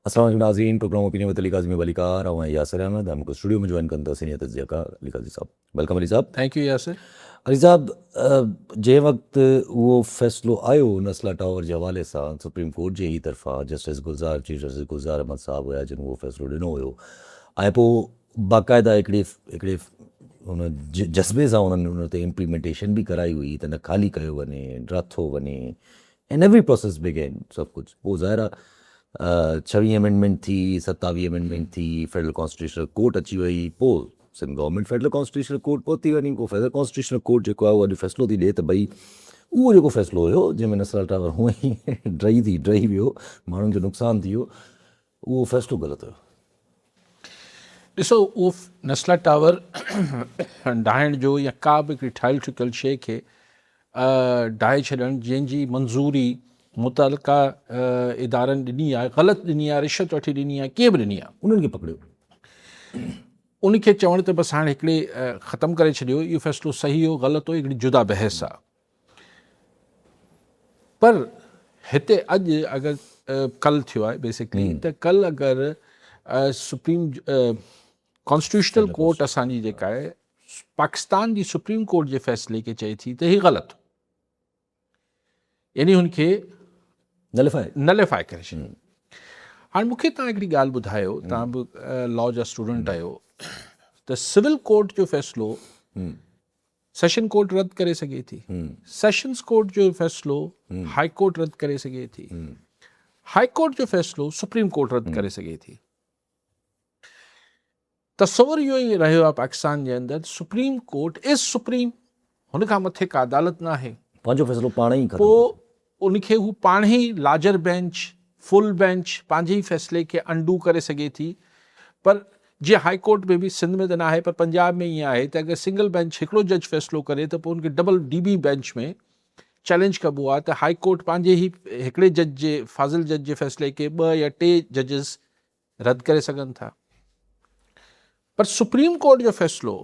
अस्सलाम वालेकुम नाज़रीन, programme opinion with Ali Kazmi Ali कार और मैं यासिर अहमद। हमको स्टूडियो में ज्वाइन करता सीनियर तज्ज़िया का अली काज़ी साहब। वेलकम अली साहब। Thank you Yasir. अली साहब, जे वक़्तु उहो फ़ैसिलो आयो नस्ला टावर जे हवाले सां सुप्रीम कोर्ट जे ही तरफ़ां justice Gulzar chief justice Gulzar Ahmed साहब हुया जिन उहो फ़ैसिलो ॾिनो हुयो ऐं पोइ बाक़ाइदा हिकिड़े हुन जज़्बे सां उन्हनि उन ते इम्प्लीमेंटेशन बि कराई हुई त न ख़ाली कयो वञे, ड्राथो वञे एंड एवरी प्रोसेस बिगेन सभु कुझु। पोइ ज़ाहिर आहे 26 अमेंडमेंट थी, 27 अमेंडमेंट थी, फेडरल कॉन्स्टिट्यूशनल कोर्ट अची वई, पोइ Sindh government federal constitutional court पहुती वञी, पोइ फेडरल कॉन्स्टिट्यूशनल कोर्ट जेको आहे उहो अॼु फ़ैसिलो थी ॾिए त भई उहो जेको फ़ैसिलो हुयो जंहिंमें नस्ला टावर हूअं ई ड्रही वियो, माण्हुनि जो नुक़सानु थी वियो, उहो फ़ैसिलो ग़लति हुयो। ॾिसो, उहो नस्ला टावर ढाइण जो या का बि हिकिड़ी ठाहियल ठुकियल शइ खे ढाहे छॾणु जंहिंजी मंज़ूरी मुतलका इदारनि ॾिनी आहे, ग़लति ॾिनी आहे, रिश्वत वठी ॾिनी आहे, कीअं बि ॾिनी आहे, उन्हनि खे पकड़ियो, उनखे चवण ते बसि हाणे हिकिड़े ख़तमु करे छॾियो इहो फ़ैसिलो सही हो ग़लति हो, हिकिड़ी जुदा बहस आहे। पर हिते अॼु अगरि कल्ह थियो आहे बेसिकली त कल्ह अगरि सुप्रीम कॉन्स्टिट्यूशनल कोर्ट असांजी जेका आहे पाकिस्तान जी सुप्रीम कोर्ट जे फ़ैसिले खे चए थी त हीउ ग़लति हो, यानी हुनखे नलिफाए करे छॾियो। हाणे मूंखे तव्हां हिकिड़ी ॻाल्हि ॿुधायो, तव्हां बि लॉ जा स्टूडेंट आहियो, त सिविल कोर्ट जो फ़ैसिलो सेशन कोर्ट रद्द करे सघे थी, सेशंस कोर्ट जो फ़ैसिलो हाई कोर्ट रद्द करे सघे थी, हाई कोर्ट जो फ़ैसिलो सुप्रीम कोर्ट रद्द करे सघे थी। तस्वर इहो ई रहियो आहे पाकिस्तान जे अंदरि, सुप्रीम कोर्ट इज़ सुप्रीम, हुन खां मथे का अदालत न आहे, पंहिंजो फ़ैसिलो पाण ई पोइ उनखे हू पाण ई लार्जर बेंच फुल बेंच पंहिंजे ई फ़ैसिले खे अंडू करे सघे थी। पर जीअं हाई कोर्ट में बि सिंध में त न आहे, पर पंजाब में ईअं आहे त अगरि सिंगल बेंच हिकिड़ो जज फ़ैसिलो करे त पोइ उनखे डबल DB बेंच में चैलेंज कबो आहे त हाई कोर्ट पंहिंजे ई हिकिड़े जज जे फाज़िल जज जे फ़ैसिले खे 2 या 3 जजिस रद्द करे सघनि था। पर सुप्रीम कोर्ट जो फ़ैसिलो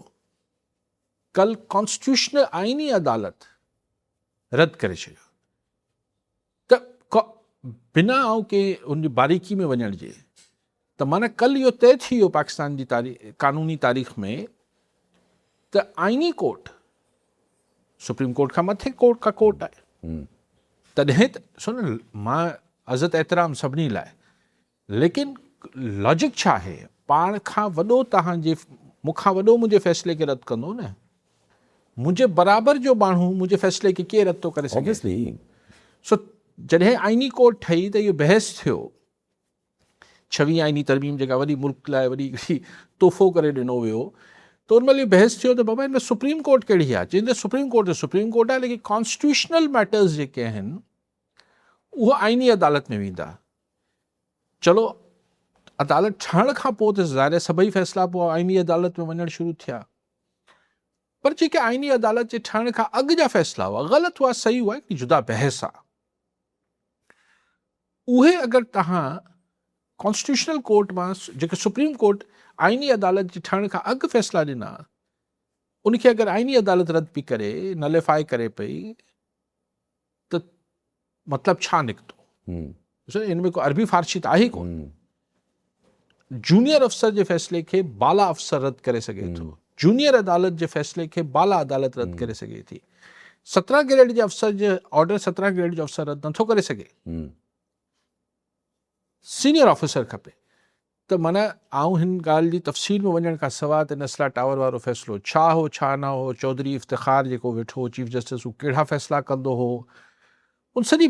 कल कॉन्स्टिट्यूशनल आइनी अदालत रद्द करे छॾियो। त बिना आऊं के उन बारीकी में वञण जे त माना कल इहो तय थी वियो पाकिस्तान जी कानूनी तारीख़ में त आइनी कोर्ट सुप्रीम कोर्ट खां मथे कोर्ट आहे। तॾहिं त सुन, मां अज़त एतिराम सभिनी लाइ, लेकिन लॉजिक छा आहे, पाण खां वॾो तव्हांजे मूंखां वॾो मुंहिंजे फ़ैसिले खे रद्द कंदो न, मुंहिंजे बराबरि जो माण्हू मुंहिंजे फ़ैसिले खे कीअं रद्द थो करे सघे। सो जॾहिं आइनी कोर्ट ठही त इहो बहस थियो, 26 आइनी तरमीम जेका वॾी मुल्क लाइ वॾी हिकिड़ी तोहफ़ो करे ॾिनो वियो, त उन महिल इहो बहस थियो त बाबा हिन में सुप्रीम कोर्ट कहिड़ी आहे, चवंदे सुप्रीम कोर्ट आहे, लेकिन कॉन्स्टिट्यूशनल मैटर्स जेके आहिनि उहो आइनी अदालत में वेंदा। चलो अदालत ठहण खां पोइ त ज़ाहिर सभई फ़ैसिला पोइ आइनी अदालत में वञणु शुरू थिया, पर जेके आइनी अदालत जे ठहण खां अॻु जा फ़ैसिला हुआ, ग़लति हुआ सही हुआ, हिकिड़ी जुदा बहस आहे। उहे अगरि तव्हां कॉन्स्टिट्यूशनल कोर्ट मां जेके सुप्रीम कोर्ट आइनी अदालत जे ठहण खां अॻु फ़ैसिला ॾिना, उनखे अगरि आइनी अदालत रद्द पई करे, नलिफाए करे पई, त मतिलबु छा निकितो? इन में को अरबी फ़ारसी त आहे कोन। जूनियर अफ़सर जे फ़ैसिले खे बाला अफ़सर रद्द करे सघे थो, जूनियर अदालत जे फ़ैसिले खे बाला अदालत रद्द करे सघे थी। 17 ग्रेड जे अफ़सर जे ऑर्डर 17 ग्रेड जो अफ़सर रद्द नथो करे सघे, सीनियर ऑफिसर खपे। त माना आऊं हिन ॻाल्हि जी तफ़सील में वञण खां सवाइ त नस्ला टावर वारो फ़ैसिलो छा हो छा न हो, चौधरी इफ़्तिख़ार जेको वेठो हो चीफ जस्टिस, हू कहिड़ा फ़ैसिला कंदो हो, उन सॼी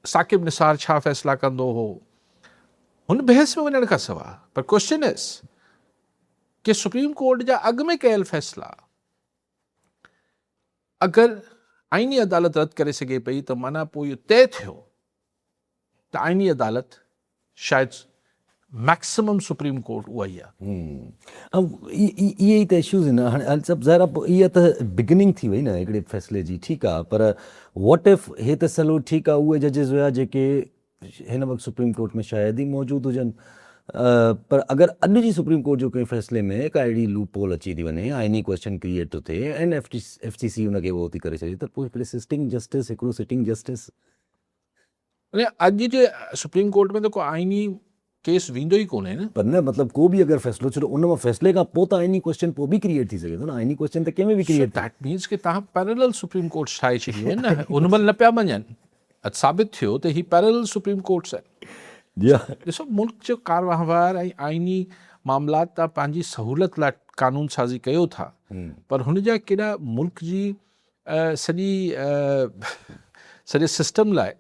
साकिब निसार छा फ़ैसिला कंदो हो, हुन बहस में वञण खां सवाइ। पर क्वेश्चन इज़ कि सुप्रीम कोर्ट जा अॻु में कयल फ़ैसिला अगरि आइनी अदालत रद्द करे सघे पई, त माना पोइ इहो तय थियो त आइनी अदालत शायदि मैक्सिमम सुप्रीम कोर्ट उहा ई आहे। इहे ई त इशूज़ आहिनि। हाणे सभु ज़ाहिर आहे इहा त बिगिनिंग थी वई न हिकिड़े फ़ैसिले जी, ठीकु आहे, पर वॉट इफ़ हे त सलो ठीकु आहे, उहे जजिस हुया जेके हिन वक़्तु सुप्रीम कोर्ट में शायदि ई मौजूदु हुजनि, पर अगरि अॼु जी सुप्रीम कोर्ट जो कंहिं फ़ैसिले में का अहिड़ी लूप होल अची थी वञे, आइनी क्वेश्चन क्रिएट थो थिए ऐं FTC हुनखे उहो थी करे छॾे, त पोइ हिकिड़े सिटिंग जस्टिस अॼु जे सुप्रीम कोर्ट में त को आइनी केस वेंदो ई कोन्हे न। पर न मतिलबु को बि अगरि फ़ैसिलो छो उन मां फ़ैसिले खां पोइ त आइनी क्वेश्चन पोइ बि क्रिएट थी सघे थो न, आइनी क्वेश्चन त कंहिंमें बि क्रिएट दैट मीन्स कि तव्हां पैरेलल सुप्रीम कोर्ट्स ठाहे छॾियूं आहिनि न, उन महिल न पिया मञनि, अॼु साबित थियो त ही पैरेलल सुप्रीम कोर्ट्स आहिनि। जी ॾिसो मुल्क जो कारवाहवार ऐं आइनी मामलात तव्हां पंहिंजी सहूलियत लाइ कानून साज़ी कयो था, पर हुन जा केॾा मुल्क जी सॼे सिस्टम लाइ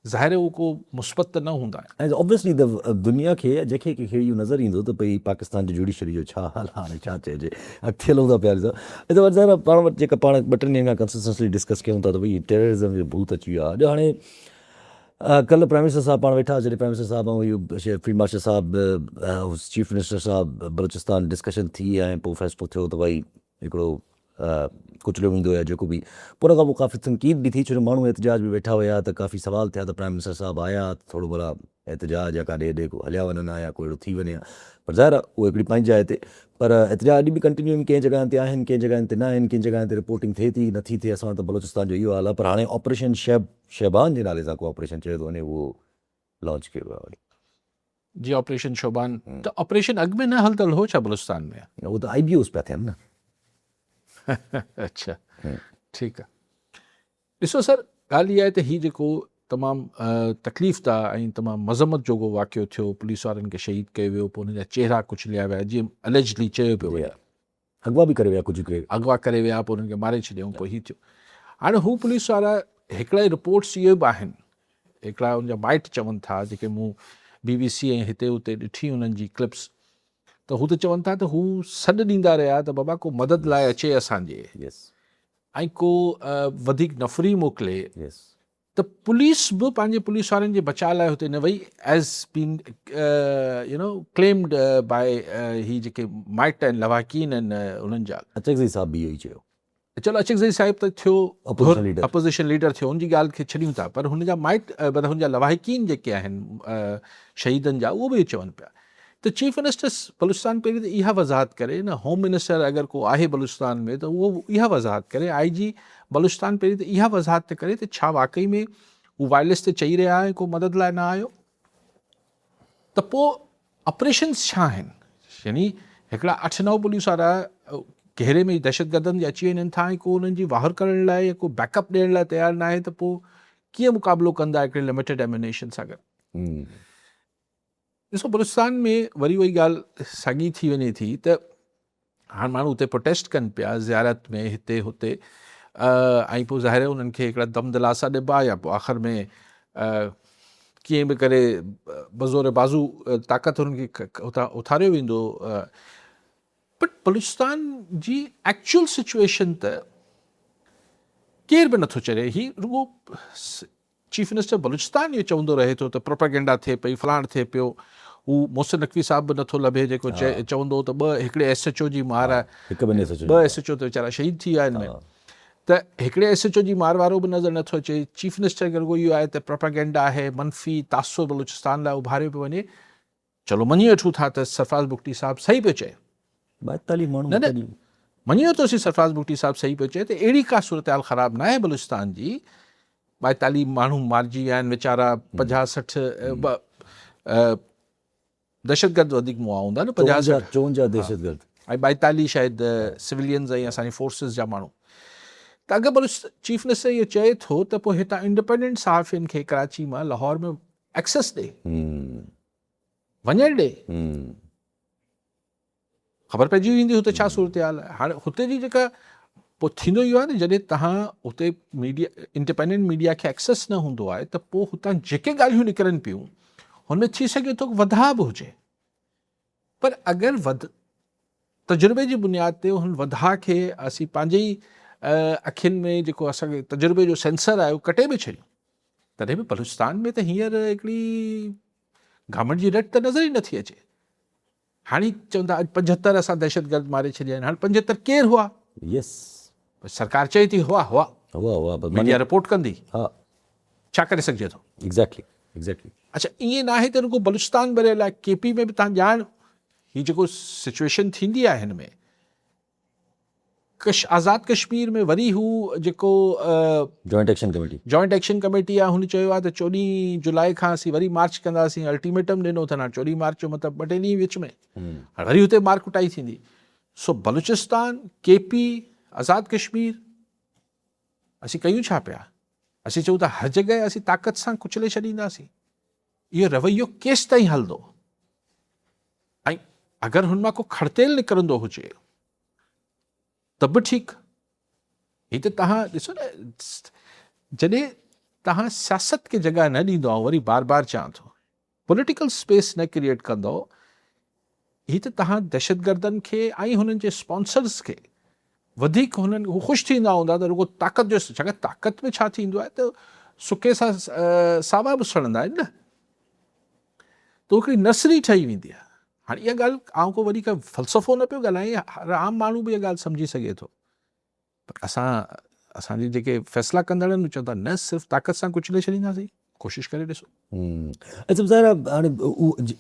ज़ाहिर उहो को मुस्बत त न हूंदा आहिनि। ऐं ऑब्वियसली द दुनिया खे जेके कंहिंखे इहो नज़र ईंदो त भई पाकिस्तान जी जुडिशरी जो छा हाल आहे, हाणे छा चइजे, अॻिते हलूं था पिया ॾिसो ज़ाहिर पाण वटि जेका पाण 2-3 ॾींहंनि खां कंसिस्टेंटली डिस्कस कयूं था त भई टेररिज़म जो भूत अची वियो आहे। अॼु हाणे कल्ह प्राइम मिनिस्टर साहब पाण वेठा, जॾहिं प्राइम मिनिस्टर साहब ऐं इहो फील्ड मार्शल साहब चीफ मिनिस्टर साहब बलोचिस्तान डिस्कशन थी ऐं पोइ फ़ैसिलो थियो त भई हिकिड़ो कुचलियो वेंदो या जेको बि, पोइ उन खां पोइ काफ़ी तनक़ीद बि थी, छो जो माण्हू एहतजाज बि वेठा हुया त काफ़ी सवाल थिया त प्राइम मिनिस्टर साहब आया थोरो भला एहतजाज या काॾे हेॾे को हलिया वञनि या को अहिड़ो थी वञे, पर ज़ाहिर आहे उहो हिकिड़ी पंहिंजी जाइ ते, पर एहतजाज अॼु बि कंटिन्यू आहिनि, कंहिं जॻहियुनि ते आहिनि, कंहिं जॻहियुनि ते न आहिनि, कंहिं जॻहियुनि ते रिपोर्टिंग थिए थी नथी थिए। असां त बलोचिस्तान जो इहो हाल आहे, पर हाणे ऑपरेशन शहबान जे नाले सां को ऑपरेशन चयो थो वञे, उहो लॉन्च कयो वियो आहे। जी ऑपरेशन शोबान, त ऑपरेशन अॻु में न हलंदड़ हो छा बलूचिस्तान में? उहो त IBOs पिया थियनि न। अच्छा, ठीकु आहे। ॾिसो सर, ॻाल्हि इहा आहे त हीउ जेको तमामु तकलीफ़दा ऐं तमामु मज़मत जोॻो वाक़ियो थियो, पुलिस वारनि खे शहीद कयो वियो, पोइ हुन जा चेहरा कुचलिया विया, जीअं अलेजली चयो पियो वञे, अगवा बि करे विया, कुझु अगवा करे विया, पोइ हुननि खे मारे छॾियऊं, पोइ हीउ थियो। हाणे हू पुलिस वारा हिकिड़ा रिपोर्ट्स इहे बि आहिनि, हिकिड़ा हुनजा माइट चवनि था, जेके मूं BBC ऐं हिते हुते ॾिठी हुननि जी क्लिप्स, त हू त चवनि था त हू सॾु ॾींदा रहिया त बाबा को मदद लाइ अचे असांजे, ऐं को वधीक नफ़री मोकिले, त पुलिस बि पंहिंजे पुलिस वारनि जे बचाव लाइ हुते न वई, एज़ बीन क्लेम्ड बाय ही जेके माइट आहिनि, लवाकीन आहिनि उन्हनि जा। अचकज़ई साहब बि इहो ई चयो। चलो अचकज़ई साहिब त थियो अपोज़िशन लीडर थियो, हुनजी ॻाल्हि खे छॾियूं था, पर हुनजा माइट मतिलबु हुनजा लवाहिकीन जेके आहिनि शहीदनि जा, उहो बि चवनि पिया। त चीफ मिनिस्टर बलूचिस्तान पहिरीं त इहा वज़ाहत करे न, होम मिनिस्टर अगरि को आहे बलूचिस्तान में त उहो इहा वज़ाहत करे, IG बलूचिस्तान पहिरीं त इहा वज़ाहत थी करे त छा वाक़ई में हू वायरलेस ते चई रहिया आहे को मदद लाइ न आयो, त पोइ ऑपरेशन्स छा आहिनि? यानी हिकिड़ा 8-9 पुलिस वारा घेरे में दहशतगर्दनि जे अची वञनि था ऐं को उन्हनि जी वाहर करण लाइ या को बैकअप ॾियण लाइ तयारु न आहे, त पोइ कीअं मुक़ाबिलो कंदा हिकिड़े लिमिटेड एम्यूनेशन सां गॾु? ॾिसो बलूचिस्तान में वरी उहा ॻाल्हि साॻी थी वञे थी त हाणे माण्हू हुते प्रोटेस्ट कनि पिया ज़ियारत में हिते हुते, ऐं पोइ ज़ाहिर उन्हनि खे हिकिड़ा दम दिलासा ॾिबा या पोइ आख़िर में कीअं बि करे बज़ोर बाज़ू ताक़त हुननि खे उतां उथारियो वेंदो। बट बलूचिस्तान जी एक्चुअल सिचुएशन त केर बि नथो चरे। ही रुगो चीफ मिनिस्टर बलूचिस्तान इहो चवंदो रहे थो त प्रोपेगेंडा थिए पई, फलाण थिए पियो, हू मोहसिन नक़वी साहब बि नथो लभे जेको चवंदो त हिकिड़े SHO जी मार आहे, 2 SHO त वीचारा शहीद थी विया हिन में, त हिकिड़े SHO जी मार वारो बि नज़र नथो अचे। चीफ मिनिस्टर खे रुगो इहो आहे त प्रोपेगेंडा आहे, मनफ़ी तासुर बलूचिस्तान लाइ उभारियो पियो वञे। चलो मञी वठूं था त सरफराज़ बुगटी साहब सही पियो चए, न मञी वरितोसीं सरफराज़ बुगटी साहब सही पियो चए, त अहिड़ी का सूरत हाल ख़राबु न आहे बलूचिस्तान जी। 42 माण्हू मारिजी विया आहिनि वीचारा, 50-60 दहशतगर्द वधीक मुआ हूंदा न, 54 दहशतगर्द ऐं 42 शायदि सिविलियन्स ऐं असांजी फोर्सिस जा माण्हू। त अगरि चीफ मिनिस्टर इहो चए थो त पोइ हितां इंडिपेंडेंट सहाफ़ियुनि खे कराची मां लाहौर में एक्सेस ॾे, वञणु ॾे, ख़बर पइजी वेंदी हुते छा सूरत हाल आहे। हाणे हुते जी जेका पोइ थींदो इहो आहे न, जॾहिं तव्हां हुते मीडिया इंडिपेंडेंट मीडिया खे एक्सेस न हूंदो आहे त पोइ हुतां जेके ॻाल्हियूं निकिरनि पियूं हुनमें थी सघे थो वधा बि हुजे, पर अगरि तजुर्बे जी बुनियाद ते हुन वधा खे असीं पंहिंजे ई अखियुनि में जेको असांखे तजुर्बे जो सेंसर आहे उहो कटे बि छॾियूं, तॾहिं बि बलूचिस्तान में त हींअर हिकिड़ी घामण जी रट त नज़र ई नथी अचे। हाणे चवंदा 75 असां दहशतगर्द मारे छॾिया आहिनि। हाणे 75 केरु हुआ? सरकार चए थी हुआ मीडिया रिपोर्ट कंदी, छा करे सघिजे थो? एग्ज़ैक्टली। अच्छा, ईअं न आहे त रुगो बलूचिस्तान भरियल आहे, KP में बि तव्हां ॼाण, हीअ जेको सिचुएशन थींदी आहे हिन में आज़ाद कश्मीर में वरी हू जेको joint action committee joint action committee आहे हुन चयो आहे त 14 जुलाई खां असीं वरी मार्च कंदासीं, अल्टीमेटम ॾिनो अथनि 14 मार्च जो मतिलबु 2 टे ॾींहं विच में हाणे वरी हुते मार कुटाई थींदी। सो बलूचिस्तान, केपी, आज़ाद कश्मीर असीं कयूं छा पिया? असीं चऊं था हर जॻह असीं ताक़त सां कुचले छॾींदासीं। इहो रवैयो केसि ताईं हलंदो? ऐं अगरि हुन मां को खड़तेल निकिरंदो हुजे त बि ठीकु। ही त तव्हां ॾिसो न, जॾहिं तव्हां सियासत खे जॻह न ॾींदो, वरी बार बार चवां थो, पॉलिटिकल स्पेस न क्रिएट कंदो, ही त तव्हां दहशतगर्दनि खे ऐं हुननि जे स्पॉन्सर्स खे वधीक हुननि हू ख़ुशि थींदा हूंदा त रुगो ताक़त जो, छाकाणि ताक़त में छा थींदो आहे त सुके सां सावा बि सड़ंदा आहिनि न, त हिकिड़ी नर्सरी ठही वेंदी आहे। हाणे इहा ॻाल्हि आउं को वरी का फ़लसफ़ो न पियो ॻाल्हायां, हर आम माण्हू बि इहा ॻाल्हि सम्झी सघे थो। पर असांजे जेके फ़ैसिला कंदड़ आहिनि चवंदा न सिर्फ़ु ताक़त सां कुचले छॾींदासीं, कोशिशि करे ॾिसो। अच्छा ज़ाहिर आहे हाणे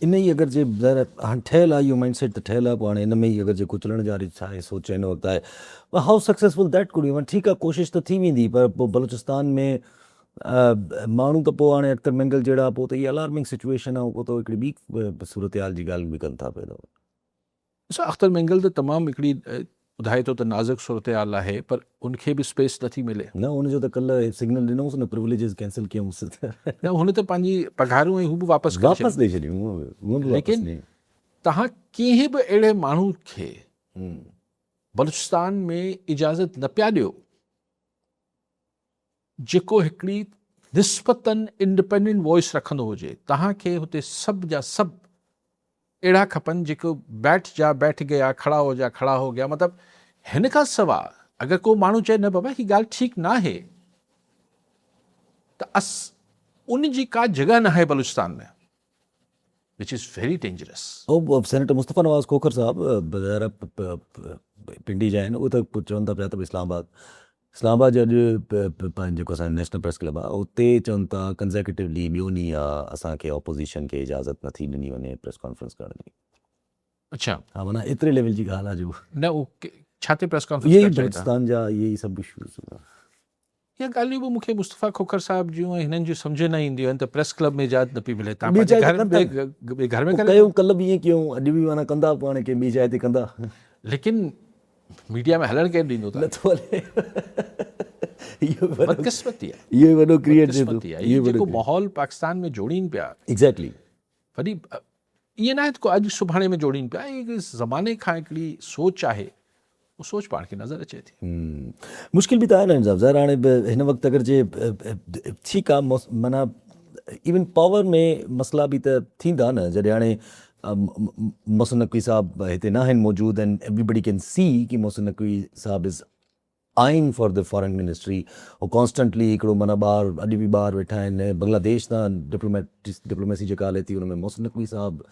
इन ई अगरि जे ज़ाहिर हाणे ठहियलु आहे इहो माइंड सेट त ठहियलु आहे, पोइ हाणे इन में ई अगरि जे कुचलण जा छा आहे सोच हिन वक़्तु आहे, हाउ सक्सेसफुल दैट कुड बी। ठीकु आहे, कोशिशि त थी वेंदी, पर पोइ बलूचिस्तान में माण्हू त पोइ हाणे अख्तर मेंगल जहिड़ा, पोइ त इहा अलार्मिंग सिचुएशन आहे, पोइ त हिकिड़ी ॿी सूरत हाल जी ॻाल्हि बि कनि था पिया। ॾिसो अख्तर मेंगल त तमामु हिकिड़ी ॿुधाए थो त नाज़ुक सूरत हाल आहे, पर उनखे बि स्पेस नथी मिले। न हुनजो त कल्ह सिग्नल ॾिनोसि न, प्रिविलेजिस कैंसिल कयूंसि न हुन त पंहिंजी पघारूं ऐं हू बि वापसि ॾेई छॾियूं। लेकिन तव्हां कंहिं बि अहिड़े माण्हू खे बलूचिस्तान में इजाज़त न पिया ॾियो जेको हिकिड़ी निस्बतन इंडिपेंडेंट वॉइस रखंदो हुजे। तव्हांखे हुते सभु जा सभु अहिड़ा खपनि जेको बैठ जा बैठ गया, खड़ा हो जा खड़ा हो गया। मतिलबु हिन खां सवाइ अगरि को माण्हू चए न बाबा हीअ ॻाल्हि ठीकु न आहे, त उन जी का जॻह न आहे बलूचिस्तान में, which is very dangerous. Senator Mustafa Nawaz Khokhar साहब पिंडी जा आहिनि, उहे त चवनि था पिया त इस्लामाबाद जो अॼु जेको असांजो नेशनल प्रेस क्लब आहे उते चवनि था कंज़ेक्यूटिवली ॿियो ॾींहुं आहे असांखे ऑपोज़िशन खे इजाज़त नथी ॾिनी वञे प्रेस कॉन्फ्रेंस करण जी। अच्छा, हा, माना एतिरे लेवल जी ॻाल्हि आहे जो न उहो छा ते प्रेस कॉन्फ्रेंस, इहे ई बलूचिस्तान जा इहे ई सभु इशूज़। इहा ॻाल्हियूं बि मूंखे मुस्तफ़ा खोखर साहिब जूं हिननि जूं सम्झ न ईंदियूं आहिनि त प्रेस क्लब में इजाज़त न पई मिले। तव्हां पंहिंजे घर में कयूं, कल्ह बि ईअं कयूं, अॼु बि माना कंदा, पोइ हाणे कंहिं ॿी जाइ ते कंदा, लेकिन मीडिया में हलणु केरु ॾींदो? नथो हले। बदकिस्मती आहे, इहो वॾो क्रिएट इहो जेको माहौल पाकिस्तान में जोड़ीनि पिया। एग्ज़ैक्टली। वरी ईअं न आहे को अॼु सुभाणे में जोड़ीनि पिया, इहे ज़माने खां हिकिड़ी सोच आहे, उहा सोच पाण खे नज़र अचे थी। मुश्किल बि त आहे न हिन साहब। ज़ाहिर हाणे हिन वक़्तु अगरि जे ठीकु आहे, माना इवन पावर में मसइला बि त थींदा न, जॾहिं हाणे मोहसिन नक़वी साहब हिते न आहिनि मौजूदु आहिनि, एवरीबडी कैन सी कि मोहसिन नक़वी साहब इज़ आइन फॉर द फॉरेन मिनिस्ट्री। उहो कॉन्स्टेंटली हिकिड़ो माना ॿार अॼु बि ॿार वेठा आहिनि बांग्लादेश तां डिप्लोमेसी जेका हले थी, हुन में मोहसिन नक़वी साहब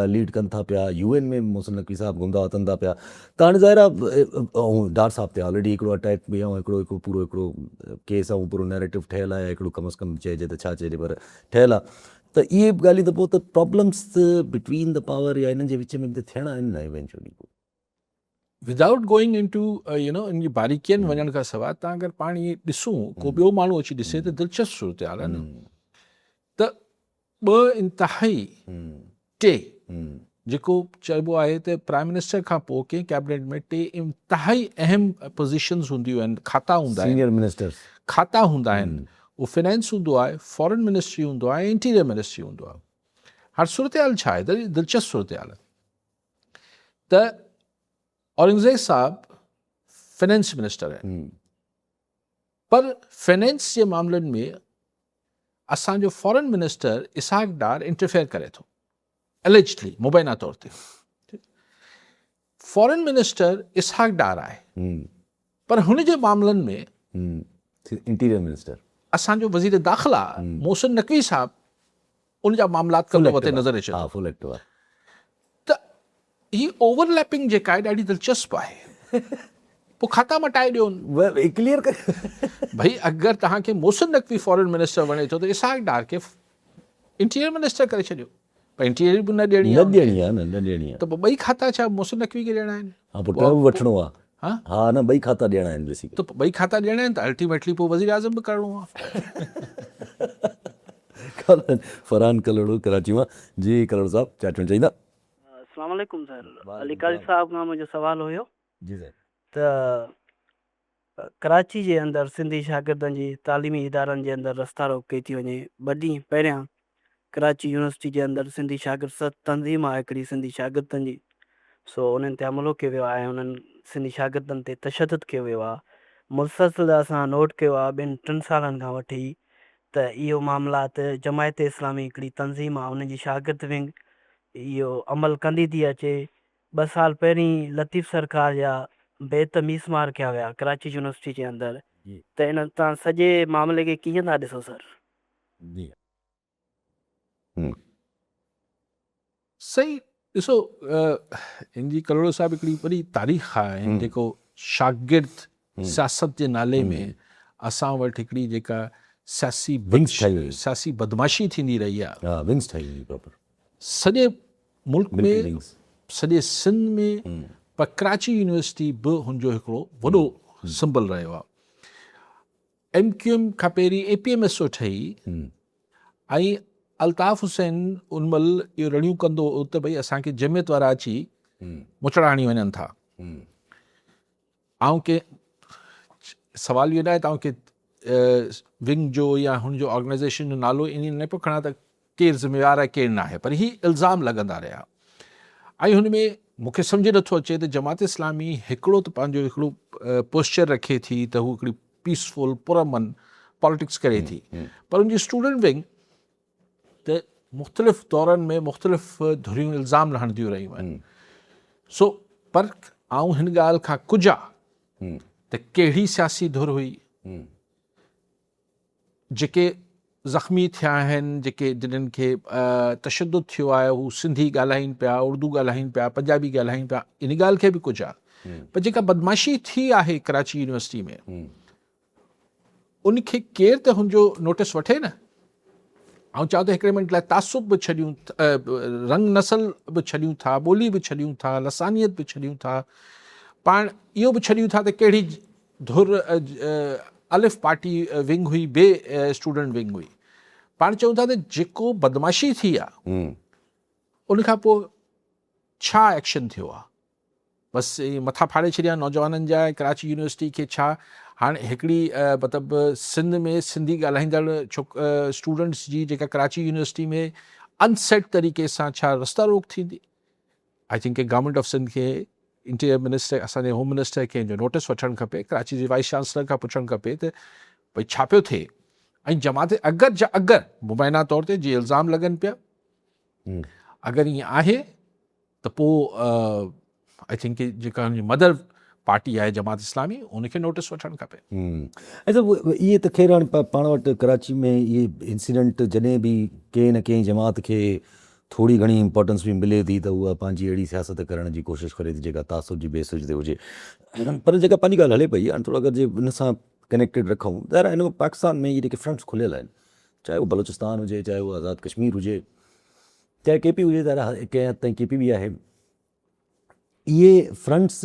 लीड कनि था पिया, UN में मोहसिन नक़वी साहब घुमंदा वतनि था पिया। त हाणे ज़ाहिर आहे ऐं डार साहब ते ऑलरेडी हिकिड़ो अटैक बि ऐं हिकिड़ो पूरो हिकिड़ो केस ऐं पूरो नैरेटिव ठहियलु आहे, हिकिड़ो कम अज़ कम चइजे त छा चइजे, पर ठहियलु आहे। त इहे ॻाल्हियूं त पोइ त प्रॉब्लम्स बिटवीन द पावर या हिननि जे विच में बि त थियणा आहिनि न eventually. Without going into इन जी बारीकियुनि वञण खां सवाइ तव्हां अगरि पाण इहे ॾिसूं, को ॿियो माण्हू अची ॾिसे त दिलचस्प सूरत हाल आहे न। त ॿ इंतिहाई टे जेको चइबो आहे त प्राइम मिनिस्टर खां पोइ कंहिं कैबिनेट में टे इंतिहाई अहम पोज़ीशन्स हूंदियूं आहिनि, खाता हूंदा आहिनि, सीनियर मिनिस्टर्स खाता हूंदा आहिनि। उहो फाइनेंस हूंदो आहे, फॉरेन मिनिस्ट्री हूंदो आहे, इंटीरियर मिनिस्ट्री हूंदो आहे। हाणे सूरत हाल छा आहे त दिलचस्प सूरत हाल आहे त औरंगज़ेब साहब फाइनेंस मिनिस्टर आहिनि, पर फाइनेंस जे मामलनि में असांजो फॉरेन मिनिस्टर इसहाक डार इंटरफेयर करे थो, एलिजली मुबैना तौर ते। फॉरेन मिनिस्टर इसहाक डार आहे, पर हुन जे मामलनि में इंटीरियर मिनिस्टर असांजो वज़ीर दाख़िला मोहसिन नक़वी साहब उन जा मामलात कंदो वते नज़र अचे थो। त ही ओवरलैपिंग जेका आहे ॾाढी दिलचस्प आहे। पोइ खाता मटाए ॾियो क्लियर करे भई, अगरि तव्हांखे मोहसिन नक़वी फॉरेन मिनिस्टर वणे थो त इसहाक डार खे इंटीरियर मिनिस्टर करे छॾियो। पर इंटीरियर बि न ॾियणी आहे, न ॾियणी आहे। त पोइ ॿई खाता छा मोहसिन नक़वी खे ॾियणा आहिनि? हा, पोइ टर्म वठिणो आहे। हाँ हा न ॿई खाता ॾियणा आहिनि बेसिकली। तो ॿई खाता ॾियणा आहिनि त अल्टीमेटली पोइ वज़ीर आज़म बि करिणो आहे। फरहान कलड़ो कराची मां। जी कलड़ साहब छा चवणु चाहींदा? अस्सलाम वालेकुम सर। वालेकुम अली काली सलाम। साहब खां मुंहिंजो सुवाल हुयो जी सर। त कराची जे अंदरि सिंधी शागिर्दनि जी तालीमी इदारनि जे अंदरि रस्ता रोक कई थी वञे। ॿ ॾींहं पहिरियां कराची यूनिवर्सिटी जे अंदरि सिंधी शागिर्द तंज़ीम आहे हिकिड़ी सिंधी शागिर्दनि जी, सो उन्हनि ते हमिलो कयो वियो आहे, उन्हनि सिंधी शागिर्दनि ते तशदुद कयो वियो आहे। मुसलसिल असां नोट कयो आहे 2-3 सालनि खां वठी त इहो मामलात जमायत इस्लामी हिकिड़ी तंज़ीम आहे, उन्हनि जी शागिर्द विंग इहो अमल कंदी थी अचे। 2 साल पहिरीं लतीफ़ सरकार जा बेतमीज़ मार कया विया कराची यूनिवर्सिटी जे अंदरि, जी त इन तव्हां सॼे मामले खे कीअं था ॾिसो सर? जी सही ॾिसो, इन जी करोड़ो साहिब हिकिड़ी वॾी तारीख़ आहे जेको शागिर्द सियासत जे नाले में असां वटि हिकिड़ी जेका विंग्स ठाही हुई। सियासी बदमाशी थींदी रही आहे हा विंग्स ठाही हुई प्रॉपर सॼे मुल्क मिल्की में, विंग्स। सॼे सिंध में, पर कराची यूनिवर्सिटी बि हुनजो हिकिड़ो वॾो सिंबल रहियो आहे। MQM खां पहिरीं APMS ठही ऐं अल्ताफ़ हुसैन उन महिल इहो रड़ियूं कंदो हो त भई असांखे जमियत वारा अची मुचड़ा हणी वञनि था। ऐं के सवाल इहो न आहे तव्हांखे विंग जो या हुनजो ऑर्गेनाइज़ेशन जो नालो इन न पियो खणा त केरु ज़िम्मेवारु आहे केरु न आहे, पर ही इल्ज़ाम लॻंदा रहिया। ऐं हुन में मूंखे सम्झ नथो अचे त जमात इस्लामी हिकिड़ो त पंहिंजो हिकिड़ो पोस्चर रखे थी त हू हिकिड़ी पीसफुल पुरमन पॉलिटिक्स करे थी, पर उनजी स्टूडेंट विंग त मुख़्तलिफ़ दौरनि में मुख़्तलिफ़ धुरियूं इल्ज़ाम हणंदियूं रहियूं आहिनि। सो पर आऊं हिन ॻाल्हि खां कुझा त कहिड़ी सियासी धुर हुई, जेके ज़ख़्मी थिया आहिनि, जेके जिन्हनि खे तशद्दुद थियो आहे, हू सिंधी ॻाल्हाइनि पिया, उर्दू ॻाल्हाइनि पिया, पंजाबी ॻाल्हाइनि पिया, इन ॻाल्हि खे बि कुझु आहे। पर जेका बदमाशी थी आहे कराची यूनिवर्सिटी में उनखे केरु त हुनजो नोटिस वठे न। ऐं चओ त हिकिड़े मिंट लाइ तासुब बि छॾियूं, रंग नसल बि छॾियूं था, ॿोली बि छॾियूं था, लसानियत बि छॾियूं था, पाण इहो बि छॾियूं था त कहिड़ी धुर अलिफ पार्टी विंग हुई, ॿिए स्टूडेंट विंग हुई। पाण चऊं था त जेको बदमाशी थी आहे उनखां पोइ छा एक्शन थियो आहे, बसि मथा फाड़े छॾिया नौजवाननि जा कराची यूनिवर्सिटी खे। छा हाणे हिकिड़ी मतिलबु सिंध में सिंधी ॻाल्हाईंदड़ स्टूडेंट्स जी जेका कराची यूनिवर्सिटी में अनसेट तरीक़े सां छा रस्ता रोक थींदी? I think government of Sindh खे, इंटीरियर मिनिस्टर, असांजे होम मिनिस्टर खे जो नोटिस वठणु खपे, कराची जे वाइस चांसलर खां पुछणु खपे त भई छा पियो थिए। ऐं जमात अगरि मुबैना तौर ते जीअं इल्ज़ाम लॻनि पिया, अगरि ईअं आहे त पोइ आई थिंक जेका मदर पार्टी आहे जमात इस्लामी, उनखे नोटिस वठणु खपे। ऐं इहे त ख़ैर हाणे पाण वटि कराची में इहे इंसिडेंट जॾहिं बि कंहिं न कंहिं जमात खे थोरी घणी इंपॉर्टेंस बि मिले थी त उहा पंहिंजी अहिड़ी सियासत करण जी कोशिशि करे थी जेका तासुब जी बेसिस ते हुजे। पर जेका पंहिंजी ॻाल्हि हले पई, हाणे थोरो अगरि जे उन सां कनेक्टेड रखूं, ज़ाहिर आहे हिन पाकिस्तान में इहे जेके फ्रंट्स खुलियल आहिनि, चाहे उहो बलोचिस्तान हुजे, चाहे उहो आज़ाद कश्मीर हुजे, चाहे KP हुजे, ज़ाहिर कंहिं हद ताईं KP बि आहे। इहे फ्रंट्स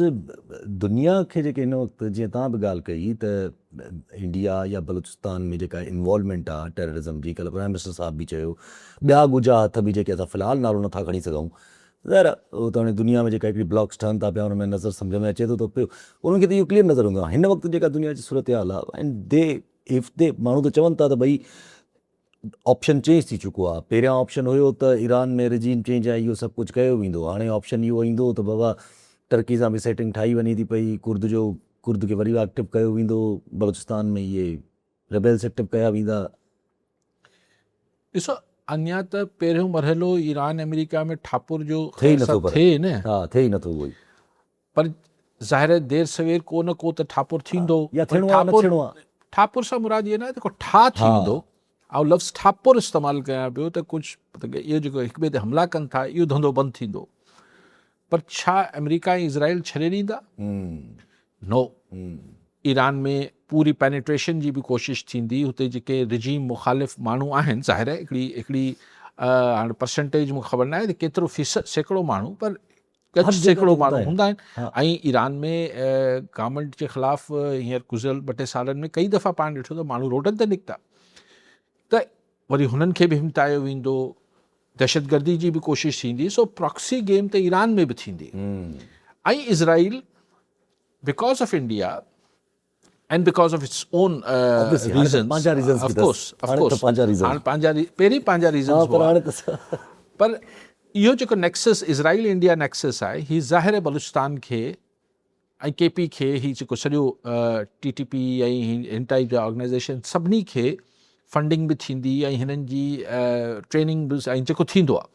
दुनिया खे जेके हिन वक़्तु जीअं तव्हां बि ॻाल्हि कई त इंडिया या बलूचिस्तान में जेका इन्वॉल्वमेंट आहे टेररिज़म जी, कल्ह प्राइम मिनिस्टर साहब बि चयो, ॿिया ॻुझा हथ बि जेके असां फ़िलहालु नालो नथा खणी सघूं, ज़ाहिर उहो त हाणे दुनिया में जेका हिकिड़ी ब्लॉक्स ठहनि था पिया, हुन में नज़र सम्झ में अचे थो त पियो उन्हनि खे त इहो क्लियर नज़र हूंदो आहे हिन वक़्तु जेका दुनिया जी सूरत हाल आहे। एंड दे माण्हू त चवनि था त भई ऑप्शन चेंज थी चुको आहे। पहिरियां ऑप्शन हुयो त ईरान में रिजीम चेंज आहे, इहो सभु कुझु कयो वेंदो, हाणे ऑप्शन इहो ईंदो त बाबा टर्की सां बि सेटिंग ठाही वञे थी पई, कुर्द खे वरी एक्टिव कयो वेंदो, बलूचिस्तान में इहे रेबेल्स एक्टिव कया वेंदा। ॾिसो, अञा त पहिरियों मरहलो ईरान अमेरिका में ठापुर जो थिए ई नथो, पर थिए न, हा थिए ई नथो उहो ई, पर ज़ाहिर देर सवेर को न को त ठापुर थींदो। या थियणो आहे न थियणो आहे। ठापुर सां मुराद इहो न आहे त को ठा थींदो, ऐं लफ़्ज़ ठापुर इस्तेमालु कयां पियो त कुझु इहो जेको हिक ॿिए ते हमला कनि था, इहो धंधो बंदि थींदो। पर छा अमेरिका ऐं इज़राइल छॾे ॾींदा? नो। ईरान में पूरी पेनिट्रेशन जी बि कोशिशि थींदी, हुते जेके रिजीम मुखालिफ़ माण्हू आहिनि, ज़ाहिर आहे हिकिड़ी हाणे परसेंटेज मूंखे ख़बर न आहे त केतिरो फ़ीसद सैकड़ो माण्हू, पर कच्छ हर जगह सैकड़ो ते माण्हू हूंदा हूंदा आहिनि हाँ। ऐं ईरान में गवर्नमेंट जे ख़िलाफ़ हींअर गुज़िरियल 2-3 सालनि में कई दफ़ा पाण ॾिठो त माण्हू रोडनि ते निकिता त वरी हुननि खे बि हिमतायो वेंदो, दहशतगर्दी जी बि कोशिशि थींदी, सो प्रॉक्सी गेम त ईरान में बि थींदी। ऐं Israel because of India and because of its own Obviously, हाणे त reasons, पंहिंजा reasons of बि course, अथसि। हाणे त पंहिंजा reasons। हाणे पहिरीं पंहिंजा हाँ reasons पर हुआ, हाणे त पर इहो जेको नेक्सस इज़राइल इंडिया नेक्सस आहे, ही ज़ाहिर आहे बलूचिस्तान खे ऐं केपी खे, ही जेको सॼो TTP ऐं हिन टाइप जा ऑर्गेनाइज़ेशन सभिनी खे फंडिंग बि थींदी ऐं हिननि जी ट्रेनिंग बि ऐं जेको थींदो आहे,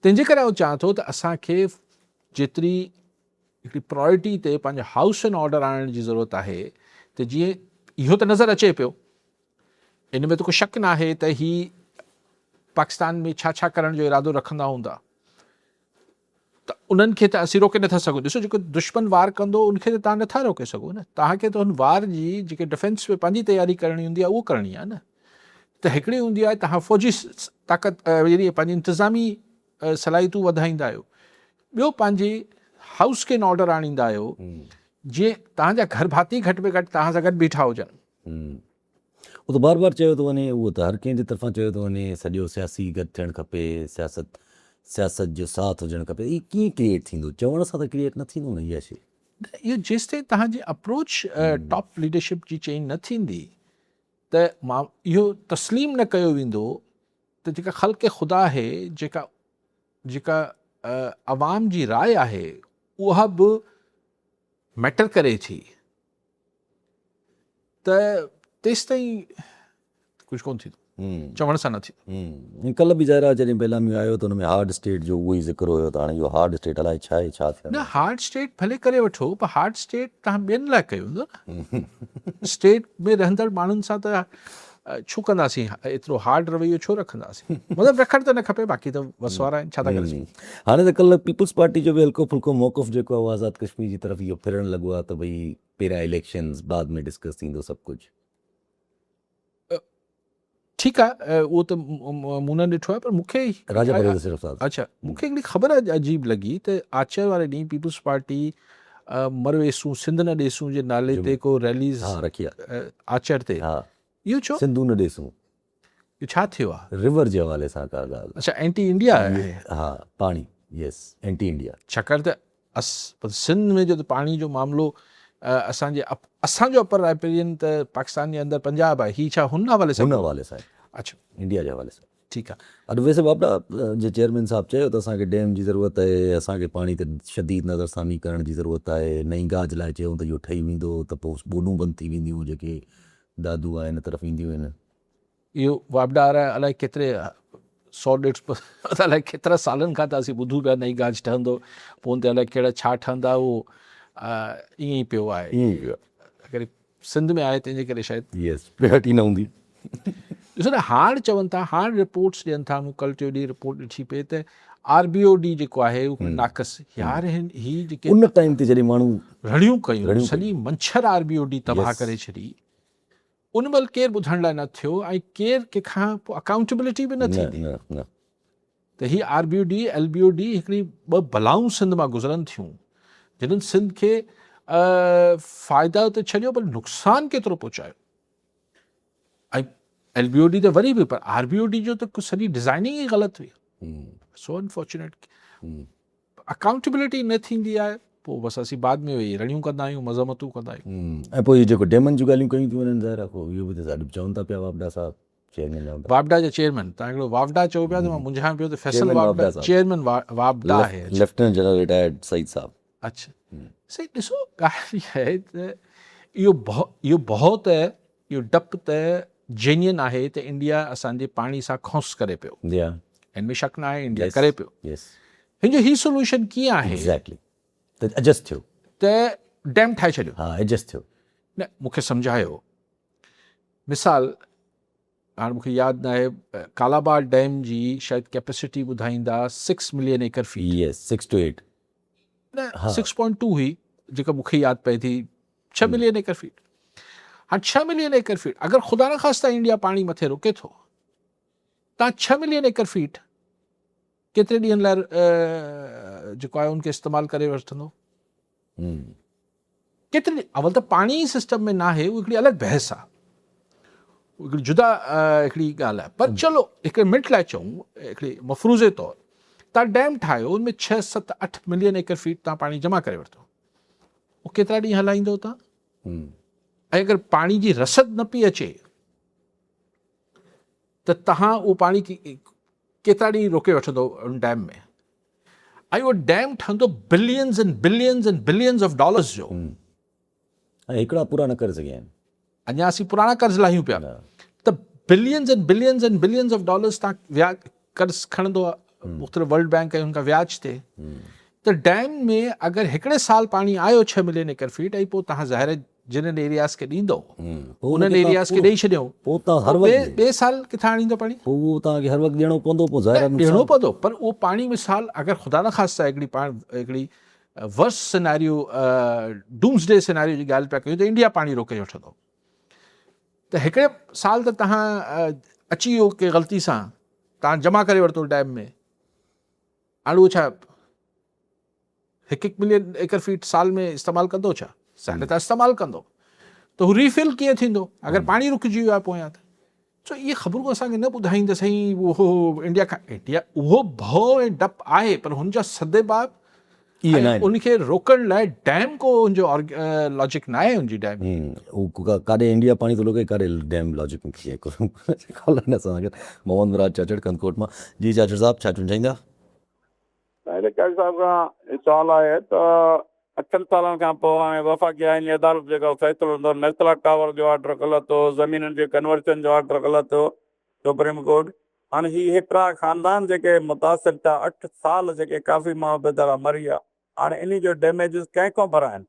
तंहिंजे करे आउं चाहियां थो त असांखे जेतिरी हिकिड़ी प्रायोरिटी ते पंहिंजो हाउस एंड ऑर्डर आणण जी ज़रूरत आहे, त जीअं इहो त नज़र अचे पियो, इन में त को शक न आहे त ही पाकिस्तान में छा छा करण जो इरादो रखंदा हूंदा, त उन्हनि खे त असीं रोके नथा सघूं। ॾिसो जेको दुश्मन वार कंदो उनखे त तव्हां नथा रोके सघो न, तव्हांखे त हुन वार जी जेके डिफेंस में पंहिंजी तयारी करणी हूंदी आहे उहो करणी आहे न। त हिकिड़ी हूंदी आहे तव्हां फ़ौजी ताक़त यानी पंहिंजी इंतिज़ामी सलाहियतूं वधाईंदा आहियो, ॿियो पंहिंजे हाउस खे इन ऑर्डर आणींदा आहियो जीअं तव्हांजा घर भाती घटि में घटि तव्हां सां गॾु बीठा हुजनि। वो तो बार बार चयो थो वञे, उहो त हर कंहिंजे तरफ़ां चयो थो वञे, सॼो सियासी गॾु थियणु खपे, सियासत जो साथ हुजणु खपे। इहो कीअं क्रिएट थींदो? चवण सां त क्रिएट न थींदो न इहा शइ। इहो जेसिताईं तव्हांजी अप्रोच टॉप लीडरशिप जी चेंज न थींदी, त मां इहो तस्लीम न कयो वेंदो त जेका ख़ल्क़ ख़ुदा आहे, जेका अवाम जी राय आहे, उहा बि मैटर करे थी, त तेसिताईं कुझु कोन थींदो, चवण सां न थींदो। कल्ह बि ज़ाहिर आहे जॾहिं बेलामी आयो त हुन में हार्ड स्टेट जो उहो ई ज़िक्र हुयो, त हाणे इहो हार्ड स्टेट अलाए छा आहे, छा थियो न हार्ड स्टेट भले करे वठो, पर हार्ड स्टेट तव्हां ॿियनि लाइ कयो हूंदो न। स्टेट में रहंदड़ माण्हुनि सां त छो कंदासीं, एतिरो हार्ड रवैयो छो रखंदासीं? मतिलबु रखणु त न खपे, बाक़ी त वसवारा आहिनि, छा था करे सघूं। हाणे त कल्ह पीपल्स पार्टी जो बि हल्को फुल्को मौक़िफ़ जेको आहे उहो आज़ाद कश्मीर जी तरफ़ इहो फिरणु लॻो आहे त भई पहिरियां इलेक्शन्स बाद में डिस्कस थींदो सभु कुझु। ठीकु आहे, उहो त मूं न ॾिठो आहे, पर मूंखे राजा परवेज़ सिर्फ़ साहब। अच्छा, मूंखे हिकिड़ी ख़बर अजीब लॻी त आचर वारे ॾींहुं पीपल्स पार्टी मरवेसूं सिंध न ॾेसूं जे नाले ते को रैलीज़ हाँ रखी आहे। आचर ते, हा इहो छो? सिंधू न ॾेसूं, इहो छा थियो आहे? रिवर जे हवाले सां का ॻाल्हि। अच्छा, एंटी इंडिया आहे? हा पाणी, यस, एंटी इंडिया। छाकाणि त सिंध में जो त पाणी जो मामिलो असांजो अपर राइपेरियन त पाकिस्तान जे अंदरि पंजाब आहे, ही छा हुन हवाले सां? हुन हवाले सां, अच्छा, इंडिया जे हवाले सां। ठीकु आहे। अॼु वैसे बाबा जे चेयरमैन साहब चयो त असांखे डैम जी ज़रूरत आहे, असांखे पाणी ते शदीद नज़रसानी करण जी ज़रूरत आहे, नई गाज लाइ चयूं त इहो ठही वेंदो त पोइ ॿोॾूं बंदि थी वेंदियूं जेके दादू आहे हिन तरफ़ ईंदियूं आहिनि। इहो वापडा अलाए केतिरे 100-150 अलाए केतिरा सालनि खां त असीं ॿुधूं पिया नई गाज ठहंदो, पोइ ते अलाए कहिड़ा छा ठहंदा, उहो ईअं ई पियो आहे। ईअं ई अगरि सिंध में आहे तंहिंजे करे शायदि यस हटी न हूंदी। ॾिसो न, हाणे चवनि था, हाणे रिपोर्ट्स ॾियनि था, मूं कल्ह टियों ॾींहुं रिपोर्ट ॾिठी पई त RBOD जेको आहे उहो नाक़स, यार ही जेके उन टाइम ते जॾहिं माण्हू रड़ियूं कयूं, सॼी मंछर RBOD तबाह करे छॾी, उन महिल केरु ॿुधण लाइ न थियो ऐं केरु कंहिंखां पोइ अकाउंटेबिलिटी बि न थींदी। न त ही RBOD LBOD हिकिड़ी ॿ बलाऊं सिंध मां गुज़रनि थियूं, जिन्हनि सिंध खे फ़ाइदा त छॾियो पर नुक़सानु केतिरो पहुचायो। ऐं LBOD त वरी बि, पर RBOD जो त सॼी डिज़ाइनिंग ई ग़लति हुई। सो अनफॉर्चुनेट, अकाउंटेबिलिटी न थींदी आहे, पोइ बसि असीं बाद में वेही रड़ियूं कंदा आहियूं, मज़मतूं कंदा आहियूं। ऐं पोइ जेको डेमन जूं ॻाल्हियूं कयूं थियूं वञनि ज़ाहिर आहे, इहो बि त साॾु चवनि था पिया वापडा साहब, चेयरमैन वापडा जा चेयरमैन, तव्हां हिकिड़ो वापडा चओ पिया त मां मुंझां पियो त फैसल वापडा, चेयरमैन वापडा आहे। लेफ्टिनेंट जनरल रिटायर्ड सईद साहब। अच्छा, सही। ॾिसो ॻाल्हि इहा आहे त इहो बहुत इहो डपु त जेन्युइन आहे त इंडिया असांजे पाणी सां खौंस करे पियो, हिन में शक न आहे, इंडिया करे पियो। हिन जो ही सोल्यूशन कीअं आहे? एग्ज़ैक्टली, त एडजस्ट थियो, त डैम ठाहे छॾियो। हा एडजस्ट थियो। न, मूंखे सम्झायो, मिसाल हाणे मूंखे यादि न आहे, कालाबाड़ डैम जी शायदि कैपेसिटी ॿुधाईंदा 6 मिलियन एकड़ फीट। यस, 6 to 8 न, 6.2 हुई जेका मूंखे यादि पए थी, 6 मिलियन एकड़ फीट। हाणे 6 मिलियन एकड़ फीट, अगरि ख़ुदा न ख़ास्ता इंडिया पाणी मथे रोके थो, तव्हां 6 मिलियन एकड़ फीट केतिरे ॾींहंनि लाइ जेको आहे उनखे इस्तेमालु करे वठंदो? केतिरे अवल त पाणी सिस्टम में न आहे, उहा हिकिड़ी अलॻि बहस आहे, हिकिड़ी जुदा हिकिड़ी ॻाल्हि आहे। पर चलो हिकिड़े मिंट लाइ चऊं, हिकिड़ी मफ़रूज़े तौरु तव्हां डैम ठाहियो, उनमें 6, 7, 8 मिलियन एकड़ फीट तव्हां पाणी जमा करे वरितो, उहो केतिरा ॾींहं हलाईंदो तव्हां? ऐं अगरि पाणी जी रसद न पई अचे त तव्हां उहो पाणी केतिरा ॾींहं रोके वठंदो उन डैम में? ऐं उहो डैम ठहंदो billions and billions and billions of dollars जो। ऐं हिकिड़ा पूरा न करे सघिया आहिनि। अञा असीं पुराणा कर्ज़ लाहियूं पिया, त billions and billions and billions of dollars तव्हां व्याज कर्ज़ खणंदो आहे मुख़्तलिफ़ वर्ल्ड बैंक ऐं हुनखां व्याज ते। त डैम में अगरि हिकिड़े साल पाणी आयो 6 मिलियन एकड़ फीट, ऐं पोइ तव्हां ज़ाहिर जिन्हनि एरियाज़ खे ॾींदो उन्हनि एरियाज़ खे ॾेई छॾियो, पोइ तव्हां हर वक़्तु ॿिए साल किथां आणींदो पाणी? पोइ उहो तव्हांखे हर वक़्तु ॾियणो पवंदो, पोइ ज़ाहिर ॾियणो पवंदो। पर उहो पाणी मिसाल अगरि ख़ुदा न ख़ास्ता हिकिड़ी वर्स्ट सिनेरियो, डूम्सडे सिनेरियो जी ॻाल्हि पिया कयूं त इंडिया पाणी रोके वठंदो, त हिकिड़े साल त तव्हां अची वियो के ग़लती सां तव्हां जमा करे वरितो डैम में, हाणे उहो छा 1 मिलियन एकड़ फीट साल में इस्तेमालु कंदो? छा साल त इस्तेमालु कंदो, त हू रीफिल कीअं थींदो अगरि पाणी रुकिजी वियो आहे पोयां? त सो इहे ख़बरूं असांखे न ॿुधाईं त साईं उहो इंडिया खां उहो भउ ऐं डपु आहे, पर हुनजा सदेबाब इहे न आहिनि। उनखे रोकण लाइ डैम को हुनजो लॉजिक न आहे हुनजी डैम। उहो काॾे इंडिया पाणी थो लॻे, काॾे डैम लॉजिक में कीअं कॉल न असांखे। मोहम्मद मुराद चाचड़ कनकोट मां। जी चाचड़ साहब, छा चवणु चाहींदा? साहिब खां सवाल आहे त 8 सालनि खां पोइ हाणे वफ़ाक़ी आईनी अदालत जेको फ़ैसिलो हूंदो, नस्ला टावर जो ऑर्डर ग़लति हो, ज़मीनुनि जे कन्वर्शन जो ऑर्डर ग़लति हो, सुप्रीम कोर्ट। हाणे हीअ हिकिड़ा ख़ानदान जेके मुतासिर थिया, 8 साल जेके काफ़ी माण्हू बेचारा मरी विया, हाणे इन जो डैमेजिस कंहिंखां भराइनि?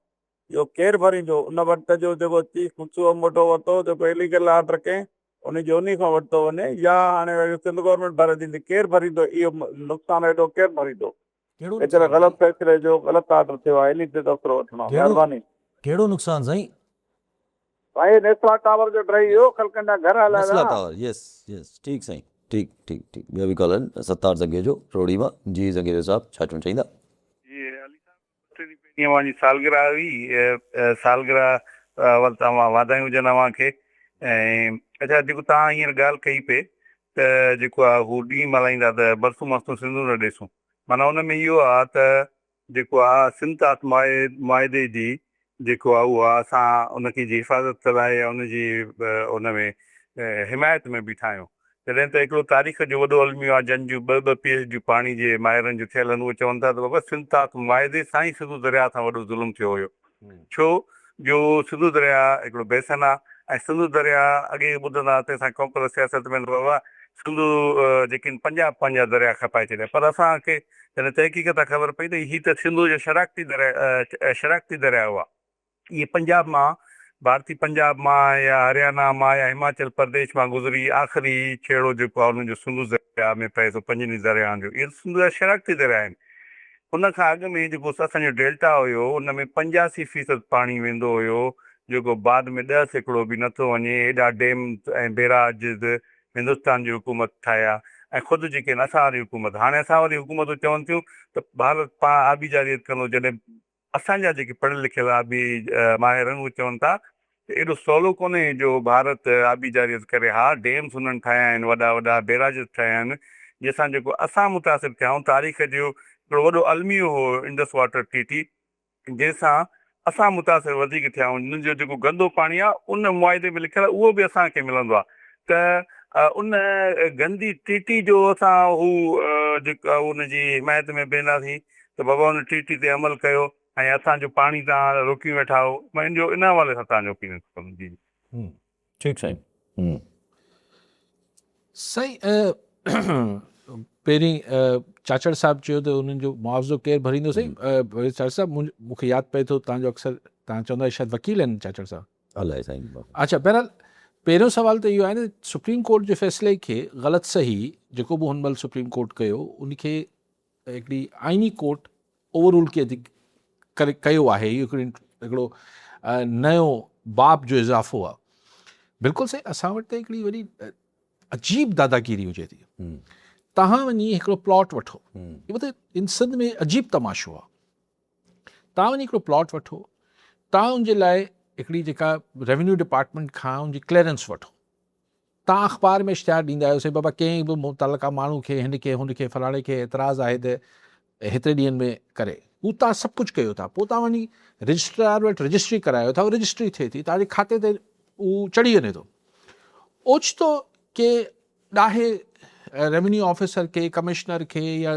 इहो केरु भरींदो? उन वक़्त जो जेको चीफ सुओ मोटो वरितो, जेको इलीगल ऑर्डर कयईं, उनजो उन खां वरितो वञे, या हाणे सिंध गवर्नमेंट भरे ॾींदी? केरु भरींदो इहो नुक़सानु? हेॾो केरु भरींदो? एतिरे ग़लति फ़ैसिले जो ग़लति ऑर्डर थियो आहे, इन ते तबसरो वठिणो आहे, महिरबानी। कहिड़ो नुक़सानु साईं? भाई नेस्ला टावर जो ड्राई हो, खलकंडा घर हलाया नेस्ला टावर, यस यस, ठीकु साईं, ठीकु। ॿियो बि कॉल आहिनि, सत्तार ज़ंगे जो रोड़ी मां। जी ज़ंगेरे साहब, छा चवणु चाहींदा? जी अली साहब, मुंहिंजी सालगिरह हुई, सालगिरह अवल तव्हां वाधायूं हुजनि अव्हांखे। ऐं अच्छा, जेको तव्हां हींअर ॻाल्हि कई पे त जेको आहे हू ॾींहुं मल्हाईंदा त बरसूं मस्तूं सिंधू न ॾिसूं, माना हुन में इहो आहे त जेको आहे सिंतात मुआदे जी जेको आहे उहा असां उनखे जी हिफ़ाज़त लाइ या उनजी उन में हिमायत में बीठा आहियूं। जॾहिं त हिकिड़ो तारीख़ जो वॾो अलमियो आहे, जन जूं 2 PhD पाणी जे माहिरनि जूं थियल आहिनि, उहे चवनि था त बाबा सिंतात मुआदे सां ई सिंधु दरिया सां वॾो ज़ुल्म थियो हुयो। छो जो सिंधु दरिया हिकिड़ो बेसन आहे, ऐं सिंधु दरिया अॻे ॿुधंदा तंहिंसां कौपल सियासत में बाबा सिंधु जेके पंहिंजा दरिया खपाए छॾिया। पर असांखे जॾहिं तहक़ीक़त ख़बर पई त हीअ त सिंधु जो शराकती दरिया हुआ। इहे पंजाब मां, भारतीय पंजाब मां या हरियाणा मां या हिमाचल प्रदेश मां गुज़री आख़िरी छेड़ो जेको आहे उनजो सिंधु दरिया में पए थो, 5 दरियाउनि जो। इहे सिंधु जा शराकती दरिया आहिनि। उन खां अॻु में जेको असांजो डेल्टा हुयो, उन में 85% पाणी वेंदो हुयो, जेको बाद में 10 सैकड़ो बि नथो वञे। हेॾा डैम ऐं बैराज हिंदुस्तान जी हुकूमत ठाहिया, ऐं ख़ुदि जेके आहिनि असां वारी हुकूमत। हाणे असां वरी हुकूमतूं चवनि थियूं त भारत आबी जारियत कंदो, जॾहिं असांजा जेके पढ़ियल लिखियल आबी माहिर आहिनि उहे चवनि था त एॾो सवलो कोन्हे जो भारत आबी जारियत करे। हा, डैम्स हुननि ठाहिया आहिनि, वॾा वॾा बैराज ठाहिया आहिनि, जंहिंसां जेको असां मुतासिर थिया आहियूं। तारीख़ जो हिकिड़ो वॾो अलमियो हो इंडस वाटर ट्रीटी, जंहिंसां असां मुतासिर वधीक थिया आहियूं। उनजो जेको गंदो पाणी आहे उन मुआदे में लिखियलु आहे, उहो बि असांखे मिलंदो आहे। त उन गंदी ट्रीटी जो असां जेका उनजी हिमायत में वेंदासीं त बाबा उन ट्रीटी ते अमल कयो ऐं असांजो पाणी तव्हां रोकी वेठा हो। मुंहिंजो इन हवाले सां तव्हांजो ओपिनियन। जी ठीकु साईं। साईं पहिरीं चाचड़ साहिबु चयो त उन्हनि जो मुआवज़ो केरु भरींदो? साईं चाचड़ साहिबु मूंखे यादि पए थो तव्हांजो अक्सर तव्हां चवंदा आहियो शायदि वकील आहिनि चाचड़ साहिबु। अलाए साईं। अच्छा, बहरहाल पहिरियों सुवाल त इहो आहे न, सुप्रीम कोर्ट जे फ़ैसिले खे ग़लति सही जेको बि हुन महिल सुप्रीम कोर्ट कयो, उनखे हिकिड़ी आइनी कोर्ट ओवररूल करे कयो आहे। इहो हिकिड़ो नयो बाब जो इज़ाफ़ो आहे। बिल्कुलु सही। असां वटि त हिकिड़ी वॾी अजीब दादागिरी हुजे थी। तव्हां वञी हिकिड़ो प्लॉट वठो, हम्म, इहो त इन सिंध में अजीब तमाशो आहे। तव्हां वञी हिकिड़ो प्लॉट वठो, तव्हां उनजे लाइ हिकिड़ी जेका रेवेन्यू डिपार्टमेंट खां उनजी क्लीयरेंस वठो, तव्हां अख़बार में इश्तिहार ॾींदा आहियो से बाबा कंहिं बि मुतलका माण्हू खे हिनखे हुनखे फलाणे खे एतिराज़ आहे त हेतिरे ॾींहंनि में करे, हू तव्हां सभु कुझु कयो था, पोइ तव्हां वञी रजिस्ट्रार वटि रजिस्ट्री करायो था, उहो रजिस्ट्री थिए थी, तव्हांजे खाते ते उहो चढ़ी वञे थो। ओचितो के ॾाहे रेवेन्यू ऑफिसर खे, कमिश्नर खे या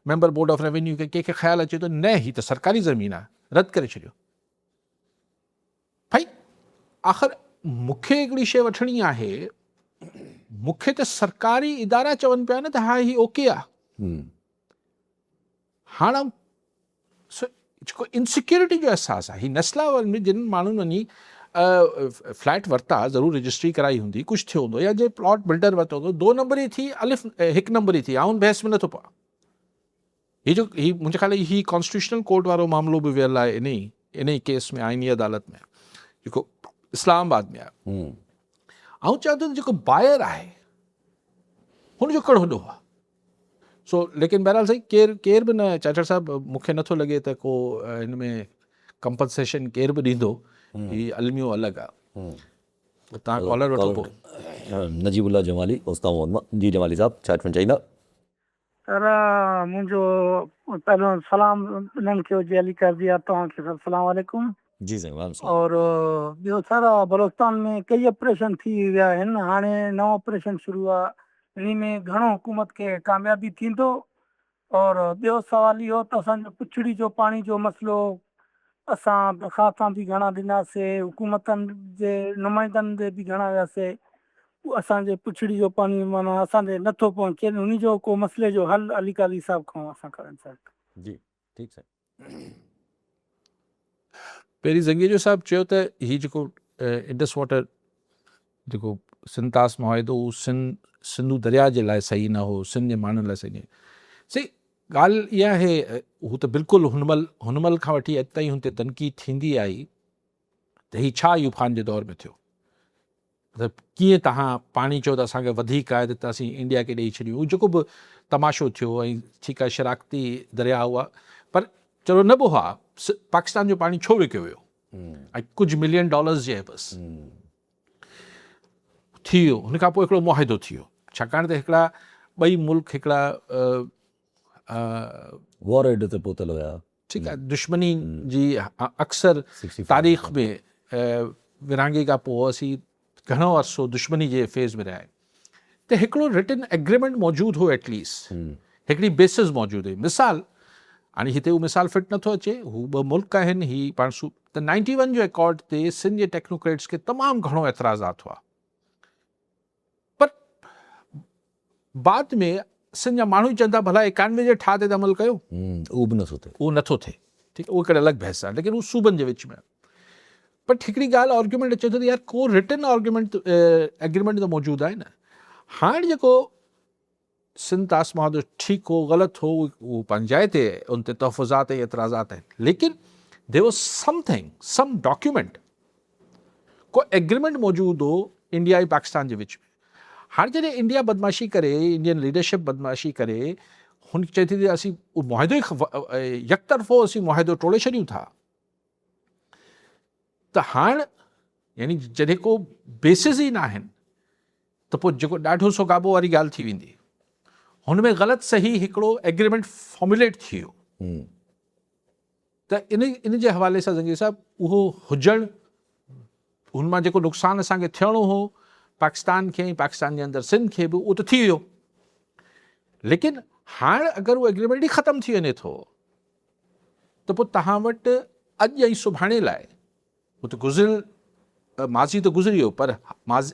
मेंबर बोर्ड ऑफ रेवेन्यू खे कंहिंखे ख़्यालु अचे थो न ही त सरकारी ज़मीन आहे, रद्द करे छॾियो। भाई आख़िर मूंखे हिकिड़ी शइ वठणी आहे, मूंखे त सरकारी इदारा चवनि पिया न त हा ही ओके आहे। हम्म, हाणे जेको इनसिक्योरिटी जो अहसासु आहे, ही नस्लावर में जिन माण्हुनि वञी फ्लैट वरिता, ज़रूरु रजिस्ट्री कराई हूंदी, कुझु थियो हूंदो, या जे प्लॉट बिल्डर वरितो हूंदो, 2 नंबरी थी, अलिफ 1 नंबरी थी, आउं बहस में नथो पवां। ही मुंहिंजे ख़्याल ही कॉन्स्टिट्यूशनल कोर्ट वारो मामिलो बि वियल आहे इन ई केस में, आइनी अदालत में, जेको इस्लामाबाद में आहे। हम्म, आउं चाहियां थो त जेको बायर आहे हुनजो कहिड़ो वॾो आहे। सो लेकिन बहरहाल सही, केर बि न, चाचा साहब मूंखे नथो लॻे त को हिन में कंपनसेशन केर बि ॾींदो, ही अलमियो अलॻि आहे। हम्म। तव्हां कॉलर वठो पोइ। नजीबुल्ला जमाली, उस्ताद मोहम्मद जी जमाली साहब, छा चवणु चाहींदा? सर मुंहिंजो पहिरियों सलाम इन्हनि खे हुजे अली कर दिया तव्हांखे सर, सलाम वालेकुम। जी साईं, वाम सलाम। और ॿियो सर बलोचिस्तान में कई ऑपरेशन थी विया आहिनि, हाणे नओं ऑपरेशन शुरू आहे, इन में घणो हुकूमत खे कामयाबी थींदो? और ॿियो सवाल इहो त असांजो पुछड़ी जो पाणी जो मसइलो असां दरख़्वास्तां बि घणा ॾिनासीं, हुकूमतनि जे नुमाइंदनि ॾे बि घणा वियासीं, असांजे पुछड़ी जो पाणी माना असांजे नथो पहुचे, उन जो को मसइले जो हल अली काली साहब खां असां करनि सर। जी ठीकु साईं। पहिरीं ज़ंगीजो साहब चयो त ही जेको इंडस वाटर जेको सिंतास मुआहिदो, उहो सिंधू दरिया जे लाइ सही न हो, सिंध जे माण्हुनि लाइ सही न। सही ॻाल्हि इहा आहे, हू त बिल्कुलु हुनमल खां वठी अॼु ताईं हुन ते तनक़ीद थींदी आई त ही छा यूफान जे दौर में थियो, मतिलबु कीअं तव्हां पाणी चयो त असांखे वधीक आहे त असीं इंडिया खे ॾेई छॾियूं, जेको बि तमाशो थियो, ऐं ठीकु आहे शराकती दरिया हुआ, पर चलो न बि हुआ, पाकिस्तान जो पाणी छो विकियो वियो, ऐं कुझु $मिलियन जे बसि थी वियो। हुन खां पोइ हिकिड़ो मुआहिदो थी वियो, छाकाणि त हिकिड़ा ॿई मुल्क हिकिड़ा वॉर हेड ते पहुतल हुया। ठीकु आहे, दुश्मनी जी अक्सर तारीख़ में विरहाङे खां पोइ असीं घणो अरसो दुश्मनी जे फेज़ में रहिया आहियूं, त हिकिड़ो रिटन एग्रीमेंट मौजूदु हो, एटलीस्ट हिकिड़ी बेसिस मौजूदु हुई। मिसाल हाणे हिते उहो मिसाल फिट नथो अचे, हू 2 मुल्क आहिनि, ही पाण त 91 जो एकॉर्ड ते सिंध जे टेक्नोक्रेट्स खे तमामु घणो एतिराज़ात हुआ, पर बाद में सिंध जा माण्हू चवनि था भला 91 जे ठाह ते अमल कयो, उहो बि नथो थिए, उहो नथो थिए। ठीकु, उहो हिकिड़े अलॻि बहस आहे, लेकिन उहो सूबनि जे विच में। पर हिकिड़ी ॻाल्हि आर्ग्यूमेंट अचे थो त यार को रिटन आर्ग्यूमेंट एग्रीमेंट त मौजूदु आहे न। हाणे जेको सिंध तास मुआहिदो ठीकु हो ग़लति हो, उहो पंहिंजी जाइ ते उन ते तहफ़ुज़ात ऐं एतिराज़ात आहिनि, लेकिन there was something, some document, को एग्रीमेंट मौजूदु हो इंडिया ऐं पाकिस्तान जे विच में। हाणे जॾहिं इंडिया बदमाशी करे, इंडियन लीडरशिप बदमाशी करे, हुन चए थी त असीं मुआहिदो ई यकतरफ़ो असीं मुआहिदो टोड़े छॾियूं था, त हाणे यानी जॾहिं को बेसिस ई न आहिनि त पोइ जेको ॾाढो सोगाबो वारी ॻाल्हि थी वेंदी, हुन में ग़लति सही हिकिड़ो एग्रीमेंट फॉर्मुलेट थी वियो। त इन जे हवाले सां ज़ंगीर साहब उहो हुजणु, हुन मां जेको नुक़सानु असांखे थियणो हो पाकिस्तान खे, पाकिस्तान जे अंदरि सिंध खे बि, उहो त थी वियो, लेकिन हाणे अगरि उहो एग्रीमेंट ई ख़तमु थी वञे थो त पोइ तव्हां वटि अॼु ऐं सुभाणे लाइ, उहो त गुज़िरियल माज़ी त गुज़री वियो, पर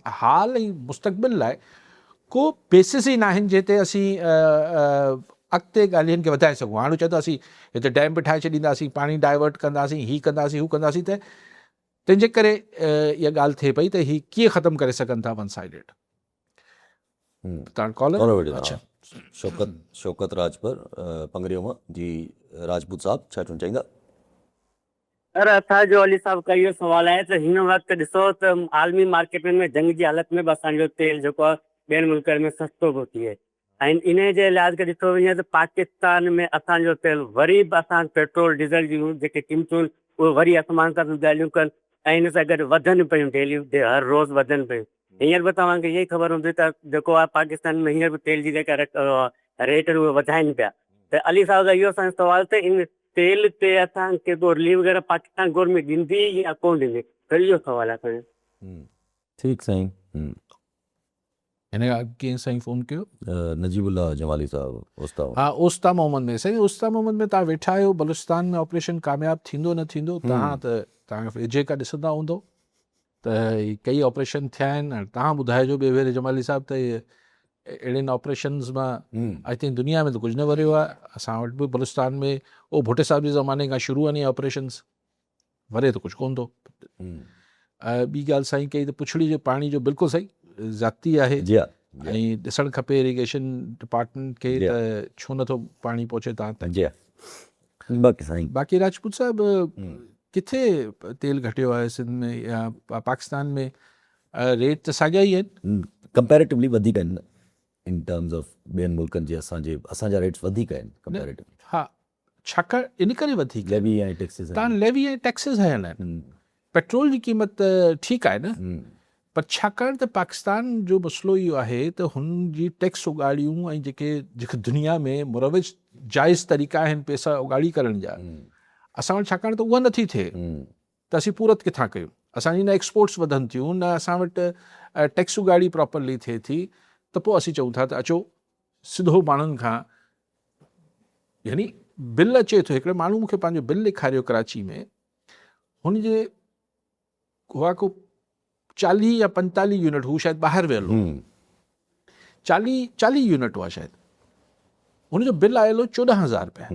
हाल ऐं मुस्तक़बिल लाइ को बेसिस ई न आहिनि जिते असीं अॻिते ॻाल्हियुनि खे वधाए सघूं। हाणे चए थो असीं हिते डैम बि ठाहे छॾींदासीं, पाणी डाइवर्ट कंदासीं, हीअ कंदासीं, हू कंदासीं, त तंहिंजे करे इहा ॻाल्हि थिए पई त हीअ कीअं ख़तमु करे सघनि था वन साइडेड। तव्हां कॉलर। अच्छा, शौकत राजपर पंगरियो मां जी, राजपूत साहब छा चवणु चाहींदा? सर असांजो अली साहब का इहो सुवाल आहे त हिन वक़्तु ॾिसो त आलमी मार्केटनि में जंग जी हालत में बि असांजो तेल जेको आहे ॿियनि मुल्कनि में सस्तो थो थिए, ऐं इन जे लिहाज़ खे ॾिठो वञे त पाकिस्तान में असांजो तेल वरी बि असां पेट्रोल डीज़ल जूं जेके क़ीमतूं आहिनि उहे वरी आसमान तां ॻाल्हियूं कनि ऐं इन सां गॾु वधनि पियूं डेली हर रोज़ु वधनि पियूं। हींअर बि तव्हांखे इहा ई ख़बर हूंदी त जेको आहे पाकिस्तान में हींअर बि तेल जी जेका रेट आहिनि उहे वधाइनि पिया। त अली साहिब का इहो असांजो सुवाल त इन तेल ते असांखे को रिलीफ वग़ैरह पाकिस्तान गवर्नमेंट ॾींदी या कोन ॾींदी, त इहो सुवाल आहे असांजो। ठीकु साईं। हिन खां कंहिं साईं फ़ोन कयो? नजीबुल्लाह जमाली साहब उस्ताद। हा, उस्ता मोहम्मद में। साईं उस्ता मोहम्मद में तव्हां वेठा आहियो, बलूचिस्तान में ऑपरेशन कामयाबु थींदो न थींदो, तव्हांखे वेझे खां ॾिसंदा हूंदो त कई ऑपरेशन थिया आहिनि। हाणे तव्हां ॿुधाइजो ॿिए भेरे जमाली साहिब त अहिड़नि ऑपरेशन्स मां आई थिंक दुनिया में त कुझु न वरियो आहे। असां वटि बि बलूचिस्तान में भुटे साहिब जे ज़माने खां शुरू आहिनि ऑपरेशन्स, वरे त कुझु कोन थो। ॿी ॻाल्हि साईं कई त पुछड़ी जे पाणी जो बिल्कुलु सही ज़ाती आहे ऐं ॾिसणु खपे इरिगेशन डिपार्टमेंट खे त छो नथो पाणी पहुचे तव्हां तक। बाक़ी राजपूत साहिब किथे तेल घटियो आहे, सिंध में या पाकिस्तान में? रेट त साॻिया ई आहिनि, कंपेरेटिवली वधीक आहिनि इन टर्म्स ऑफ ॿियनि मुल्कनि जे। असांजा रेट्स वधीक आहिनि कंपेरेटिवली। हा, छाकाणि इन करे वधीक लेवी ऐं टैक्सिस तव्हां लेवी ऐं टैक्सिस हयनि आहिनि। पेट्रोल जी क़ीमत ठीकु आहे न, पर छाकाणि त पाकिस्तान जो मसइलो इहो आहे त हुन जी टैक्स उगाड़ियूं ऐं जेके दुनिया में मुरविज जाइज़ तरीक़ा आहिनि पैसा उगाड़ी करण जा, असां वटि छाकाणि त उहा नथी थिए त असीं पूरत किथां कयूं? असांजी न एक्सपोर्ट्स वधनि थियूं, न असां वटि टैक्स उगाड़ी प्रॉपरली थिए थी, त पोइ असीं चऊं था त अचो सिधो माण्हुनि खां, यानी बिल अचे थो। हिकिड़े माण्हू मूंखे पंहिंजो बिल ॾेखारियो कराची में, हुनजे हुआ को 40 या 45 यूनिट, हू शायदि ॿाहिरि वियल हो, 40 यूनिट हुआ शायदि, हुनजो बिल आयल हो 14,000 रुपया।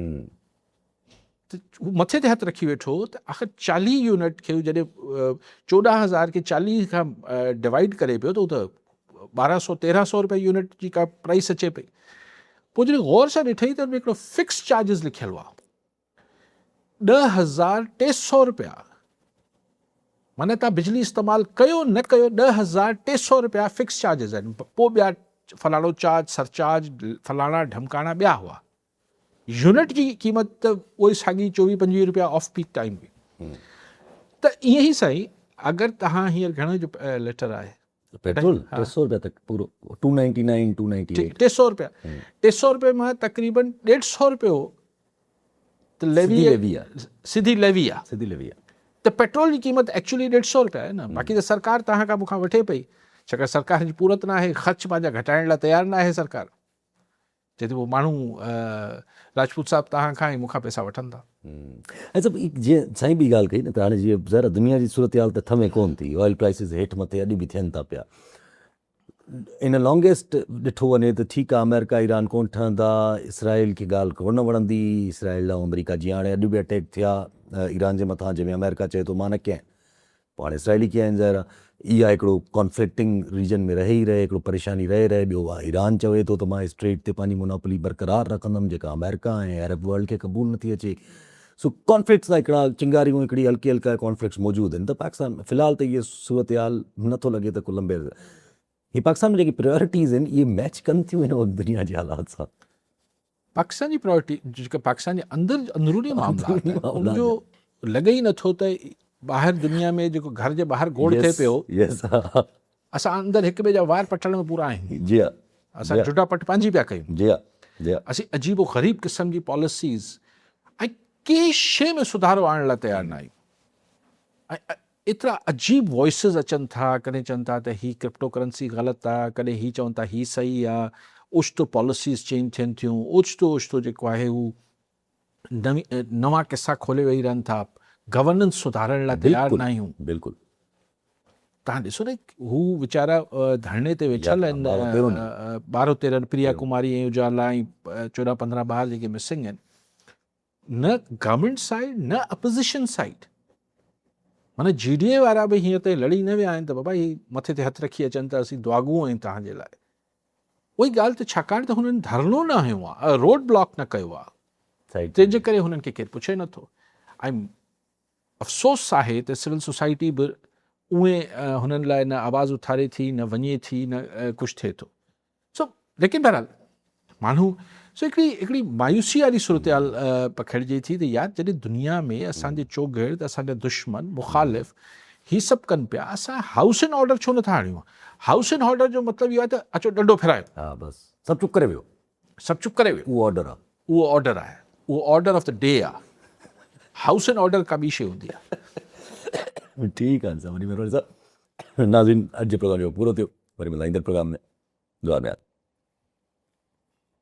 त हू मथे ते हथु रखी वेठो त आख़िर 40 यूनिट खे जॾहिं 14,000 खे 40 खां डिवाइड करे पियो त हू त 1200-1300 रुपए यूनिट जी का प्राइस अचे पई। पोइ जॾहिं गौर सां ॾिठई त हिकिड़ो फिक्स चार्जिस लिखियलु आहे 10,300 रुपया। माना तव्हां बिजली इस्तेमालु कयो न कयो 10,300 रुपया फिक्स चार्जिस आहिनि। पोइ ॿिया फलाणो चार्ज, सरचार्ज, फलाणा ढमकाणा ॿिया हुआ। यूनिट जी क़ीमत त उहे साॻी 24-25 रुपया ऑफ पीक टाइम हुई। त ईअं ई साईं, अगरि तव्हां हींअर घणे जो लीटर आहे पेट्रोल? 300 रुपया तक पूरो, 299, 298। 300 रुपया, 300 रुपये मां तक़रीबन 150 रुपयो त लेवी आहे, सिधी लेवी आहे। त पेट्रोल जी क़ीमत एक्चुअली 150 रुपया आहे न। बाक़ी त सरकार तव्हां खां मूंखां वठे पई, छाकाणि सरकार जी पूरत न आहे, ख़र्च पंहिंजा घटाइण लाइ तयारु न आहे सरकार। चए थी पोइ माण्हू राजपूत साहिब तव्हां खां ई मूंखां पैसा वठनि था। ऐं जीअं साईं बि ॻाल्हि कई न, त हाणे जीअं ज़रा दुनिया जी सूरत हाल त थमे कोन थी, ऑयल प्राइसिस हेठि मथे अॼु बि थियनि था पिया। इन लॉन्गेस्ट ॾिठो वञे त ठीकु आहे, अमेरिका ईरान कोन ठहंदा, इसराइल खे ॻाल्हि कोन वणंदी, इसराइल ऐं अमेरिका जीअं हाणे अॼु बि अटैक थिया ईरान जे मथां, जंहिंमें अमेरिका चए थो मां न कयां, पोइ हाणे इसराइली कीअं आहिनि ज़ाहिर आहे। इहा हिकिड़ो कॉन्फ्लिक्टिंग रीजन में रहे ई रहे, हिकिड़ो परेशानी रहे। ॿियो आहे ईरान चवे थो त मां स्ट्रेट ते पंहिंजी मोनोपोली बरक़रार रखंदुमि, जेका अमेरिका ऐं अरब वर्ल्ड खे क़बूल नथी अचे। सो कॉन्फ्लिक्ट्स हिकिड़ा चिंगारियूं, हिकिड़ी हल्की हल्का कॉन्फ्लिक्ट्स मौजूदु आहिनि। त पाकिस्तान में फ़िलहाल त इहे सूरत हाल नथो लॻे त को लंबे, हीअ पाकिस्तान में जेकी प्रायोरिटीज़ आहिनि इहे मैच कनि थियूं हिन दुनिया जे हालात सां। पाकिस्तान जी प्रायोरिटी जेका पाकिस्तान जे अंदरूनी मामला, उनजो लॻे ई नथो त ॿाहिरि दुनिया में जेको घर जे ॿाहिरि गोड़ थिए पियो, असां अंदरि हिक ॿिए जा वार पटण में पूरा आहियूं। असां जुटा पट पंहिंजी पिया कयूं। असीं अजीबो ग़रीब क़िस्म जी पॉलिसीज़ ऐं कंहिं शइ में सुधारो आणण लाइ तयारु न आहियूं। ऐं एतिरा अजीब वॉइसिस अचनि था, कॾहिं चवनि था त हीअ क्रिप्टो करेंसी ग़लति आहे, कॾहिं हीअ चवनि था हीअ सही आहे, ओचितो पॉलिसीज़ चेंज थियनि थियूं, ओचितो जेको आहे हू नवां किसा खोले वेही रहनि था, गवर्नेंस सुधारण लाइ तयारु न आहियूं। बिल्कुलु तव्हां ॾिसो न, हू वीचारा धरणे ते वेठल आहिनि 12-13 प्रिया कुमारी ऐं उजाला ऐं 14-15 ॿार जेके मिसिंग आहिनि। न गवर्नमेंट साइड न अपोज़िशन साइड, माना GDA वारा बि हीअं त लड़ी न विया आहिनि त बाबा ही मथे ते हथु रखी अचनि त असीं दुआगू आहियूं तव्हांजे लाइ। उहा ॻाल्हि त छाकाणि त हुननि धरनो न हयो आहे, रोड ब्लॉक न कयो आहे, तंहिंजे करे हुननि खे केरु पुछे नथो। ऐं अफ़सोस आहे त सिविल सोसाइटी बि उहे हुननि लाइ न आवाज़ उथारे थी, न वञे थी, न कुझु थिए थो। सो लेकिन बहरहाल माण्हू सो हिकिड़ी मायूसी वारी सूरत हाल पखिड़िजे थी त यार जॾहिं दुनिया में असांजे चोगिर्द असांजा दुश्मन मुखालिफ़ ही सभु कनि पिया, असां हाउस एंड ऑर्डर छो नथा आणियूं? हाउस एंड ऑर्डर जो मतिलबु इहो आहे त अचो डंडो फिरायो, हा बसि सभु चुप करे वियो, सभु चुप करे वियो। उहो ऑर्डर आहे। उहो ऑर्डर आहे, उहो ऑर्डर ऑफ द डे आहे। हाउस एंड ऑर्डर का ॿी शइ हूंदी आहे। ठीकु आहे साईं, वरी महिरबानी साहब। नाज़रीन, अॼु जे प्रोग्राम जो पूरो थियो, वरी मिलां ईंदड़ प्रोग्राम में। दुआ में यादि।